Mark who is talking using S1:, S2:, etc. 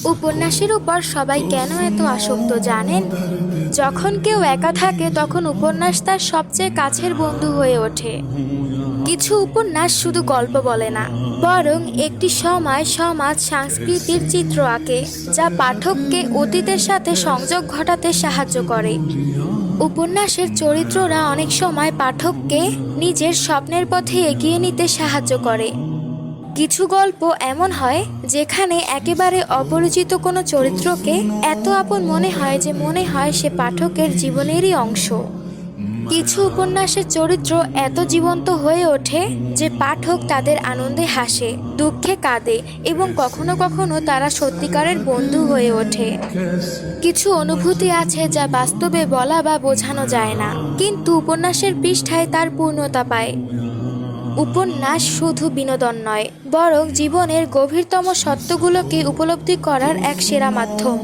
S1: উপন্যাসের উপর সবাই কেন এত আসক্ত জানেন? যখন কেউ একা থাকে তখন উপন্যাস তার সবচেয়ে কাছের বন্ধু হয়ে ওঠে। কিছু উপন্যাস শুধু গল্প বলে না, বরং একটি সময়, সমাজ, সংস্কৃতির চিত্র আঁকে, যা পাঠককে অতীতের সাথে সংযোগ ঘটাতে সাহায্য করে। উপন্যাসের চরিত্ররা অনেক সময় পাঠককে নিজের স্বপ্নের পথে এগিয়ে নিতে সাহায্য করে। কিছু গল্প এমন হয় যেখানে একেবারে অপরিচিত কোনো চরিত্রকে এত আপন মনে হয় যে মনে হয় সে পাঠকের জীবনেরই অংশ। কিছু উপন্যাসের চরিত্র এত জীবন্ত হয়ে ওঠে যে পাঠক তাদের আনন্দে হাসে, দুঃখে কাঁদে এবং কখনো কখনো তারা সত্যিকারের বন্ধু হয়ে ওঠে। কিছু অনুভূতি আছে যা বাস্তবে বলা বা বোঝানো যায় না, কিন্তু উপন্যাসের পৃষ্ঠায় তার পূর্ণতা পায়। উপন্যাস শুধু বিনোদন নয়, বরং জীবনের গভীরতম সত্যগুলোকে উপলব্ধি করার এক সেরা মাধ্যম।